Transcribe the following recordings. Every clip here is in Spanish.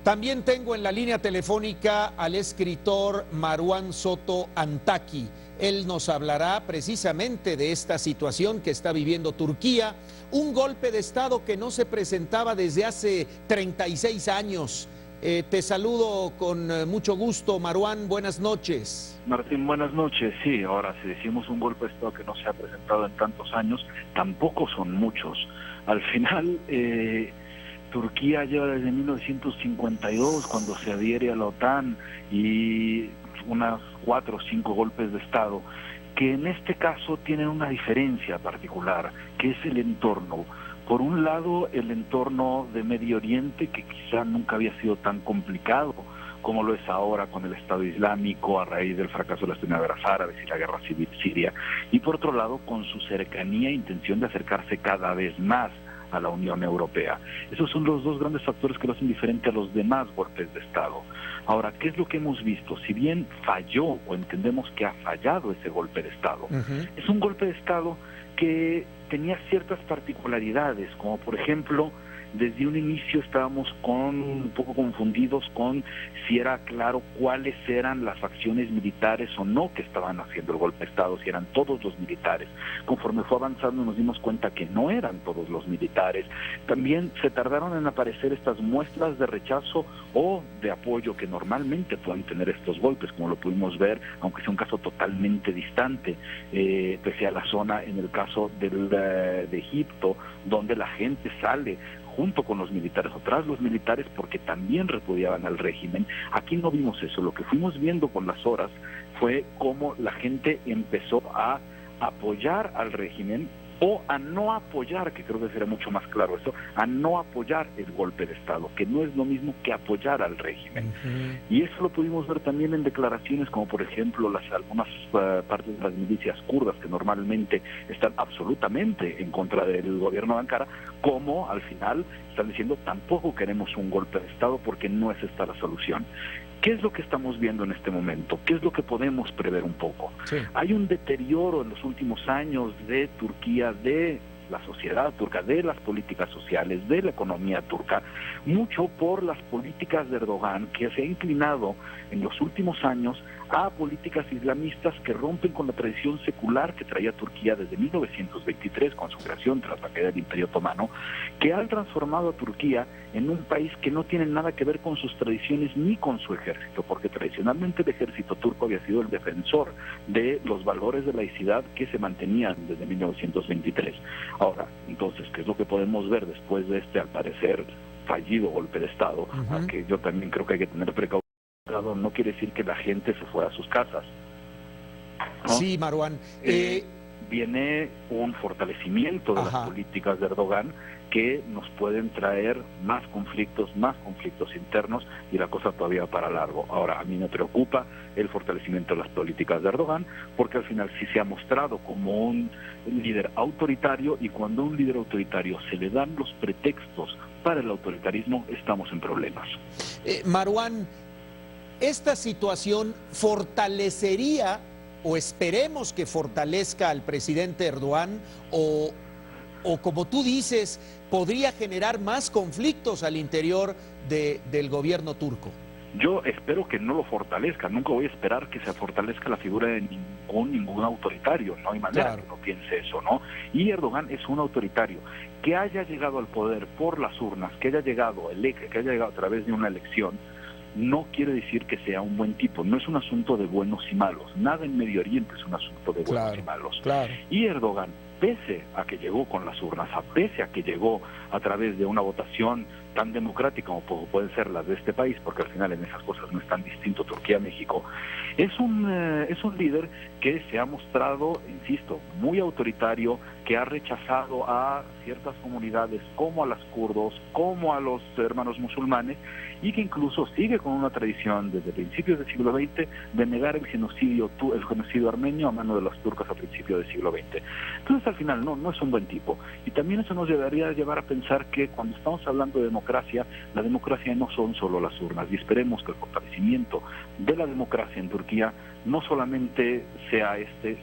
También tengo en la línea telefónica al escritor Marwan Soto Antaki. Él nos hablará precisamente de esta situación que está viviendo Turquía, un golpe de Estado que no se presentaba desde hace 36 años. Te saludo con mucho gusto, Marwan, buenas noches. Martín, buenas noches. Sí, ahora si decimos un golpe de Estado que no se ha presentado en tantos años, tampoco son muchos. Al final, Turquía lleva desde 1952, cuando se adhiere a la OTAN, y unas 4 o 5 golpes de Estado, que en este caso tienen una diferencia particular, que es el entorno. Por un lado, el entorno de Medio Oriente, que quizá nunca había sido tan complicado como lo es ahora con el Estado Islámico a raíz del fracaso de las primaveras árabes y la guerra civil siria, y por otro lado, con su cercanía e intención de acercarse cada vez más a la Unión Europea. Esos son los dos grandes factores que lo hacen diferente a los demás golpes de Estado. Ahora, ¿qué es lo que hemos visto? Si bien falló, o entendemos que ha fallado ese golpe de Estado, es un golpe de Estado que tenía ciertas particularidades, como por ejemplo, desde un inicio estábamos un poco confundidos con si era claro cuáles eran las facciones militares o no que estaban haciendo el golpe de Estado, si eran todos los militares. Conforme fue avanzando nos dimos cuenta que no eran todos los militares. También se tardaron en aparecer estas muestras de rechazo o de apoyo que normalmente pueden tener estos golpes, como lo pudimos ver, aunque sea un caso totalmente distante, pese a la zona en el caso de Egipto, donde la gente sale junto con los militares o tras los militares porque también repudiaban al régimen. Aquí no vimos eso. Lo que fuimos viendo con las horas fue cómo la gente empezó a apoyar al régimen o a no apoyar, que creo que será mucho más claro eso, a no apoyar el golpe de Estado, que no es lo mismo que apoyar al régimen. Y eso lo pudimos ver también en declaraciones como por ejemplo algunas partes de las milicias kurdas que normalmente están absolutamente en contra del gobierno de Ankara, como al final están diciendo tampoco queremos un golpe de Estado porque no es esta la solución. ¿Qué es lo que estamos viendo en este momento? ¿Qué es lo que podemos prever un poco? Sí. Hay un deterioro en los últimos años de Turquía, de la sociedad turca, de las políticas sociales, de la economía turca, mucho por las políticas de Erdogan, que se ha inclinado en los últimos años a políticas islamistas que rompen con la tradición secular que traía Turquía desde 1923 con su creación tras la caída del Imperio Otomano, que han transformado a Turquía en un país que no tiene nada que ver con sus tradiciones ni con su ejército, porque tradicionalmente el ejército turco había sido el defensor de los valores de laicidad que se mantenían desde 1923. Ahora, entonces, ¿qué es lo que podemos ver después de este, al parecer, fallido golpe de Estado? Aunque yo también creo que hay que tener precaución. No quiere decir que la gente se fuera a sus casas, ¿no? Sí, Marwan. Viene un fortalecimiento de las políticas de Erdogan que nos pueden traer más conflictos internos y la cosa todavía va para largo. Ahora, a mí me preocupa el fortalecimiento de las políticas de Erdogan porque al final sí se ha mostrado como un líder autoritario, y cuando a un líder autoritario se le dan los pretextos para el autoritarismo, estamos en problemas. Marwan, ¿esta situación fortalecería o esperemos que fortalezca al presidente Erdogan o como tú dices, podría generar más conflictos al interior del gobierno turco? Yo espero que no lo fortalezca. Nunca voy a esperar que se fortalezca la figura de ningún autoritario. No hay manera que no piense eso, ¿no? Y Erdogan es un autoritario. Que haya llegado al poder por las urnas, que haya llegado a través de una elección, no quiere decir que sea un buen tipo. No es un asunto de buenos y malos. Nada en Medio Oriente es un asunto de buenos y malos. Y Erdogan, pese a que llegó con las urnas, pese a que llegó a través de una votación tan democrática como pueden ser las de este país, porque al final en esas cosas no es tan distinto Turquía a México, es un líder que se ha mostrado, insisto, muy autoritario, que ha rechazado a ciertas comunidades como a los kurdos, como a los hermanos musulmanes, y que incluso sigue con una tradición desde principios del siglo XX de negar el genocidio armenio a mano de los turcos a principios del siglo XX. Entonces al final no es un buen tipo. Y también eso nos debería llevar a pensar que cuando estamos hablando de democracia, democracia. La democracia no son solo las urnas, y esperemos que el fortalecimiento de la democracia en Turquía no solamente sea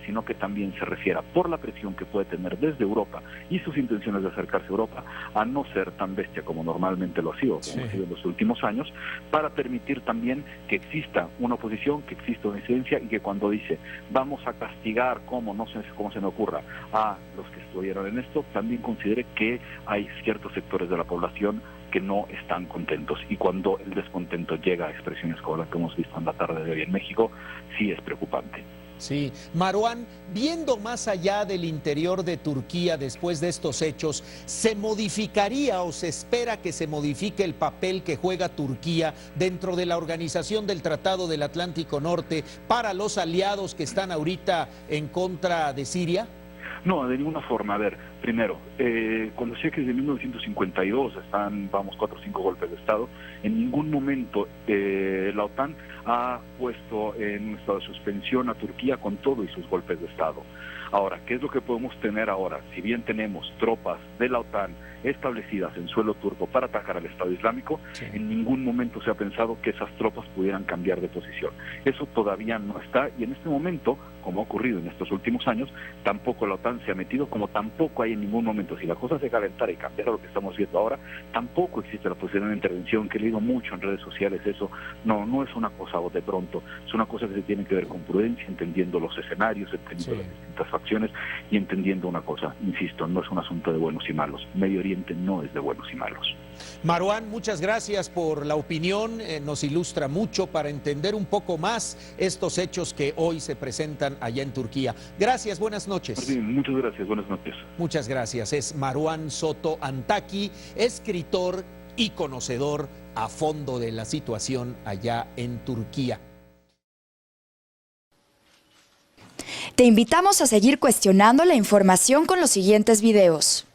sino que también se refiera, por la presión que puede tener desde Europa y sus intenciones de acercarse a Europa, a no ser tan bestia como normalmente lo ha sido, como ha sido en los últimos años, para permitir también que exista una oposición, que exista una disidencia, y que cuando dice vamos a castigar, como no sé cómo se me ocurra, a los que estuvieron en esto, también considere que hay ciertos sectores de la población que no están contentos, y cuando el descontento llega a expresiones como las que hemos visto en la tarde de hoy en México, sí es preocupante. Sí, Marwan, viendo más allá del interior de Turquía después de estos hechos, ¿se modificaría o se espera que se modifique el papel que juega Turquía dentro de la organización del Tratado del Atlántico Norte para los aliados que están ahorita en contra de Siria? No, de ninguna forma. A ver, primero, cuando decía que desde 1952 están, 4 o 5 golpes de Estado, en ningún momento la OTAN ha puesto en un estado de suspensión a Turquía con todo y sus golpes de Estado. Ahora, ¿qué es lo que podemos tener ahora? Si bien tenemos tropas de la OTAN establecidas en suelo turco para atacar al Estado Islámico, en ningún momento se ha pensado que esas tropas pudieran cambiar de posición. Eso todavía no está, y en este momento, como ha ocurrido en estos últimos años, tampoco la OTAN se ha metido, como tampoco hay en ningún momento, si la cosa se calentara y cambiara lo que estamos viendo ahora, tampoco existe la posibilidad de intervención, que he leído mucho en redes sociales. Eso no es una cosa de pronto, es una cosa que se tiene que ver con prudencia, entendiendo los escenarios, entendiendo las distintas facciones y entendiendo una cosa, insisto, no es un asunto de buenos y malos. Medio Oriente no es de buenos y malos. Marwan, muchas gracias por la opinión, nos ilustra mucho para entender un poco más estos hechos que hoy se presentan allá en Turquía. Gracias, buenas noches. Sí, muchas gracias, buenas noches. Muchas gracias, es Marwan Soto Antaki, escritor y conocedor a fondo de la situación allá en Turquía. Te invitamos a seguir cuestionando la información con los siguientes videos.